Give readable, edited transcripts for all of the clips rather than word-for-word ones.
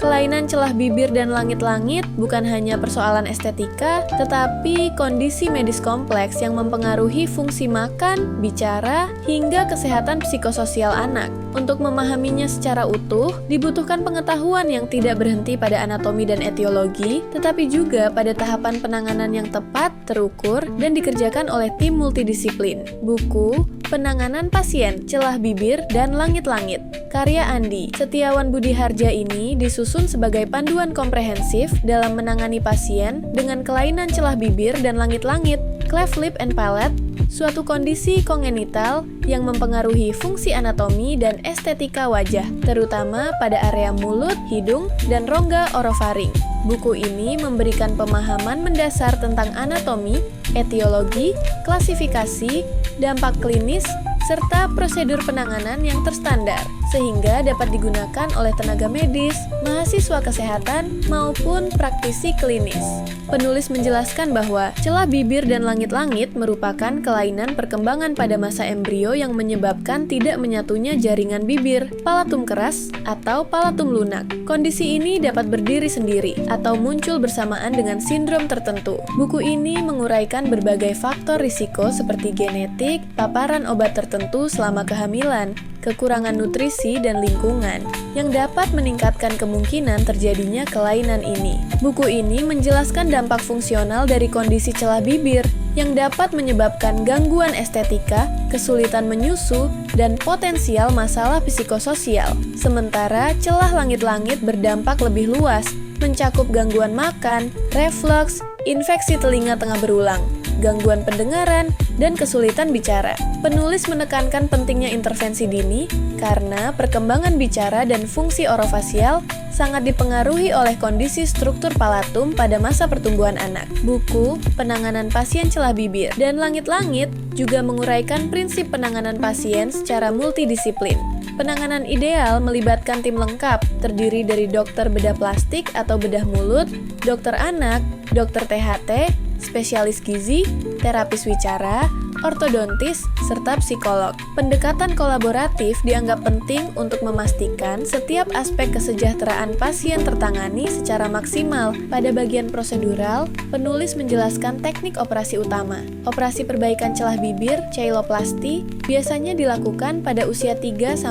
Kelainan celah bibir dan langit-langit bukan hanya persoalan estetika, tetapi kondisi medis kompleks yang mempengaruhi fungsi makan, bicara, hingga kesehatan psikososial anak. Untuk memahaminya secara utuh, dibutuhkan pengetahuan yang tidak berhenti pada anatomi dan etiologi, tetapi juga pada tahapan penanganan yang tepat, terukur, dan dikerjakan oleh tim multidisiplin. Buku Penanganan Pasien Celah Bibir dan Langit-Langit, karya Andi Setiawan Budi Harja ini disusun sebagai panduan komprehensif dalam menangani pasien dengan kelainan celah bibir dan langit-langit, cleft lip and palate, suatu kondisi kongenital yang mempengaruhi fungsi anatomi dan estetika wajah, terutama pada area mulut, hidung, dan rongga orofaring. Buku ini memberikan pemahaman mendasar tentang anatomi, etiologi, klasifikasi, dampak klinis, serta prosedur penanganan yang terstandar, sehingga dapat digunakan oleh tenaga medis, mahasiswa kesehatan, maupun praktisi klinis. Penulis menjelaskan bahwa celah bibir dan langit-langit merupakan kelainan perkembangan pada masa embrio yang menyebabkan tidak menyatunya jaringan bibir, palatum keras, atau palatum lunak. Kondisi ini dapat berdiri sendiri atau muncul bersamaan dengan sindrom tertentu. Buku ini menguraikan berbagai faktor risiko seperti genetik, paparan obat tertentu selama kehamilan, kekurangan nutrisi dan lingkungan yang dapat meningkatkan kemungkinan terjadinya kelainan ini. Buku ini menjelaskan dampak fungsional dari kondisi celah bibir yang dapat menyebabkan gangguan estetika, kesulitan menyusu, dan potensial masalah psikososial. Sementara celah langit-langit berdampak lebih luas, mencakup gangguan makan, reflux, infeksi telinga tengah berulang, gangguan pendengaran, dan kesulitan bicara. Penulis menekankan pentingnya intervensi dini karena perkembangan bicara dan fungsi orofasial sangat dipengaruhi oleh kondisi struktur palatum pada masa pertumbuhan anak. Buku Penanganan Pasien Celah Bibir dan Langit-Langit juga menguraikan prinsip penanganan pasien secara multidisiplin. Penanganan ideal melibatkan tim lengkap, terdiri dari dokter bedah plastik atau bedah mulut, dokter anak, dokter THT, spesialis gizi, terapis wicara, ortodontis, serta psikolog. Pendekatan kolaboratif dianggap penting untuk memastikan setiap aspek kesejahteraan pasien tertangani secara maksimal. Pada bagian prosedural, penulis menjelaskan teknik operasi utama. Operasi perbaikan celah bibir, cheiloplasti, biasanya dilakukan pada usia 3-6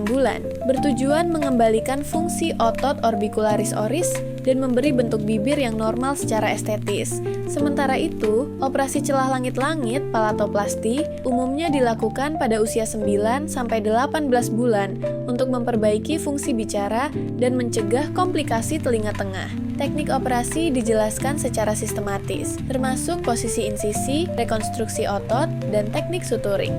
bulan, bertujuan mengembalikan fungsi otot orbicularis oris dan memberi bentuk bibir yang normal secara estetis. Sementara itu, operasi celah langit-langit palatoplasti umumnya dilakukan pada usia 9-18 bulan untuk memperbaiki fungsi bicara dan mencegah komplikasi telinga tengah. Teknik operasi dijelaskan secara sistematis, termasuk posisi insisi, rekonstruksi otot, dan teknik suturing.